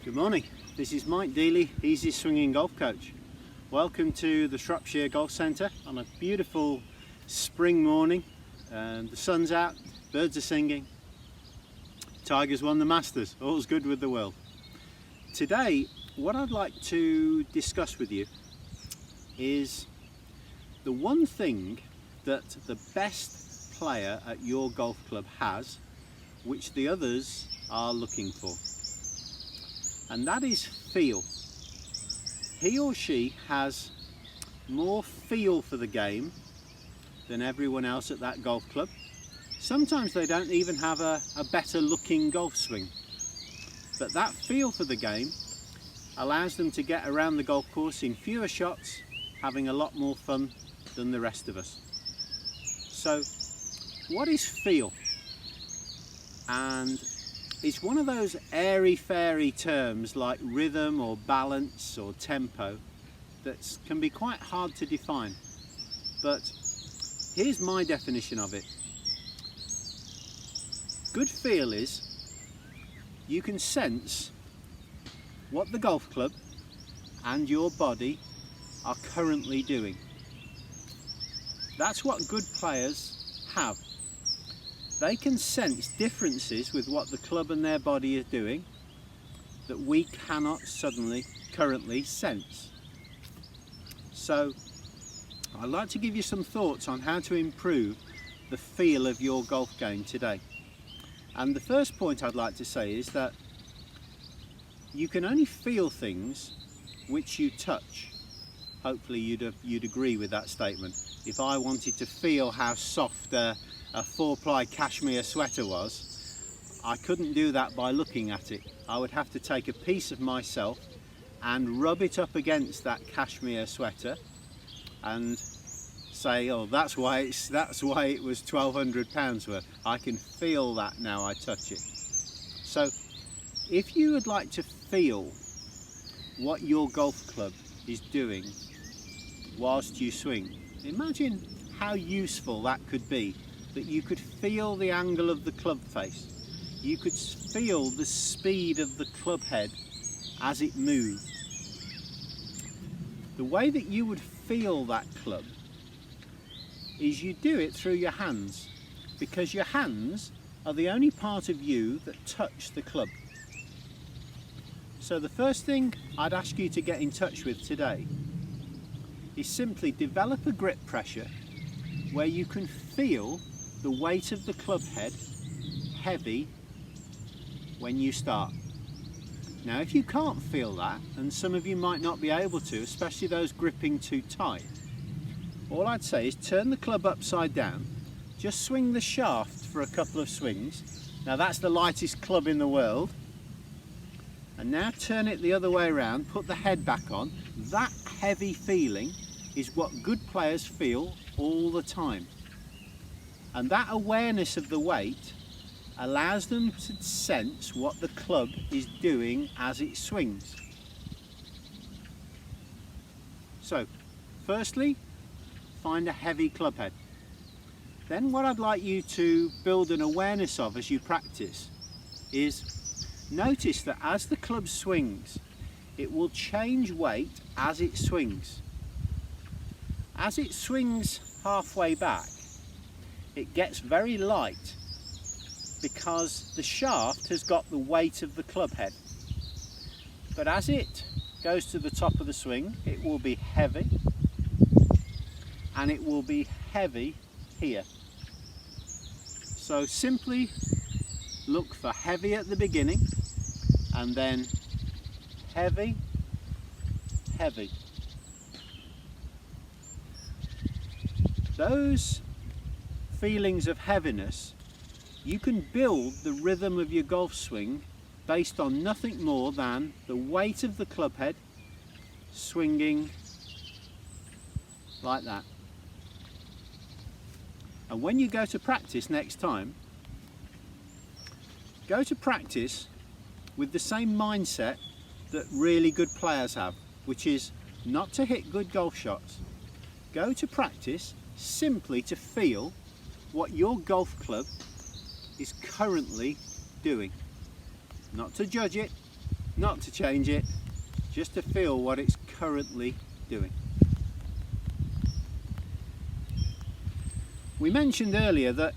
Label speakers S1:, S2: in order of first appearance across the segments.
S1: Good morning, this is Mike Dealey, Easy Swinging Golf Coach. Welcome to the Shropshire Golf Centre on a beautiful spring morning. The sun's out, birds are singing, Tigers won the Masters, all's good with the world. Today, what I'd like to discuss with you is the one thing that the best player at your golf club has, which the others are looking for. And that is feel. He or she has more feel for the game than everyone else at that golf club. Sometimes they don't even have a better looking golf swing. But that feel for the game allows them to get around the golf course in fewer shots, having a lot more fun than the rest of us. So, what is feel? And it's one of those airy-fairy terms like rhythm or balance or tempo that can be quite hard to define. But here's my definition of it. Good feel is you can sense what the golf club and your body are currently doing. That's what good players have. They can sense differences with what the club and their body is doing that we cannot currently sense. So I'd like to give you some thoughts on how to improve the feel of your golf game today. And the first point I'd like to say is that you can only feel things which you touch. Hopefully you'd agree with that statement. If I wanted to feel how soft a 4-ply cashmere sweater was, I couldn't do that by looking at it. I would have to take a piece of myself and rub it up against that cashmere sweater and say, oh, that's why it was £1,200 worth. I can feel that now I touch it. So if you would like to feel what your golf club is doing whilst you swing, imagine how useful that could be. That you could feel the angle of the club face, you could feel the speed of the club head as it moved. The way that you would feel that club is you do it through your hands, because your hands are the only part of you that touch the club. So the first thing I'd ask you to get in touch with today is simply develop a grip pressure where you can feel the weight of the club head heavy when you start. Now if you can't feel that, and some of you might not be able to, especially those gripping too tight, all I'd say is turn the club upside down, just swing the shaft for a couple of swings. Now that's the lightest club in the world, and now turn it the other way around, put the head back on. That heavy feeling is what good players feel all the time. And that awareness of the weight allows them to sense what the club is doing as it swings. So, firstly, find a heavy club head. Then what I'd like you to build an awareness of as you practice is notice that as the club swings, it will change weight as it swings. As it swings halfway back, it gets very light because the shaft has got the weight of the club head. But as it goes to the top of the swing, it will be heavy, and it will be heavy here. So simply look for heavy at the beginning and then heavy, heavy. Those feelings of heaviness, you can build the rhythm of your golf swing based on nothing more than the weight of the club head swinging like that. And when you go to practice next time, go to practice with the same mindset that really good players have, which is not to hit good golf shots. Go to practice simply to feel what your golf club is currently doing. Not to judge it, not to change it, just to feel what it's currently doing. We mentioned earlier that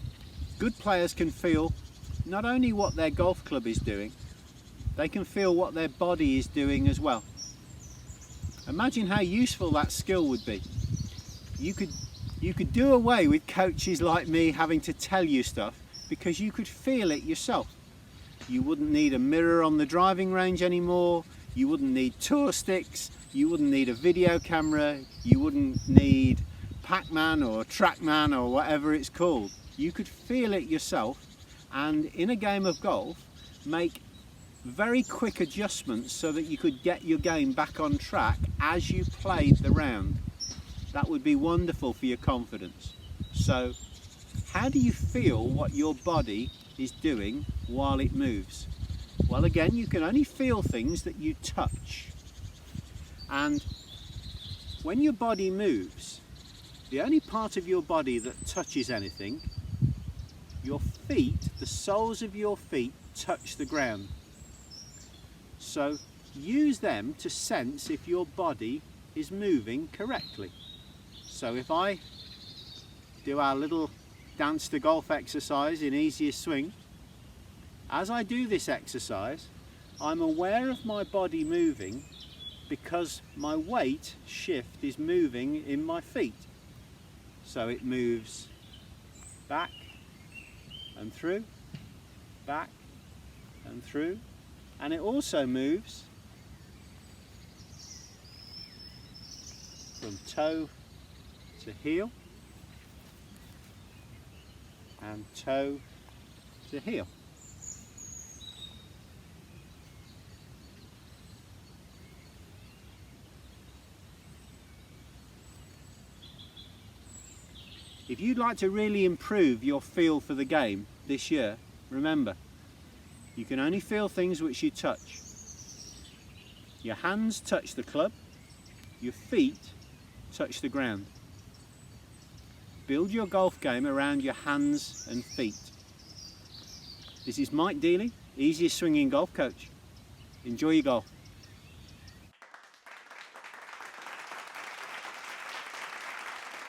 S1: good players can feel not only what their golf club is doing, they can feel what their body is doing as well. Imagine how useful that skill would be. You could do away with coaches like me having to tell you stuff, because you could feel it yourself. You wouldn't need a mirror on the driving range anymore, you wouldn't need tour sticks, you wouldn't need a video camera, you wouldn't need Pac-Man or Trackman or whatever it's called. You could feel it yourself, and in a game of golf make very quick adjustments so that you could get your game back on track as you played the round. That would be wonderful for your confidence. So how do you feel what your body is doing while it moves? Well, again, you can only feel things that you touch. And when your body moves, the only part of your body that touches anything, your feet, the soles of your feet touch the ground. So use them to sense if your body is moving correctly. So if I do our little dance to golf exercise in easiest swing, as I do this exercise, I'm aware of my body moving because my weight shift is moving in my feet. So it moves back and through, back and through, and it also moves from toe to heel and toe to heel. If you'd like to really improve your feel for the game this year, remember, you can only feel things which you touch. Your hands touch the club, your feet touch the ground. Build your golf game around your hands and feet. This is Mike Dealey, Easiest Swinging Golf Coach. Enjoy your golf.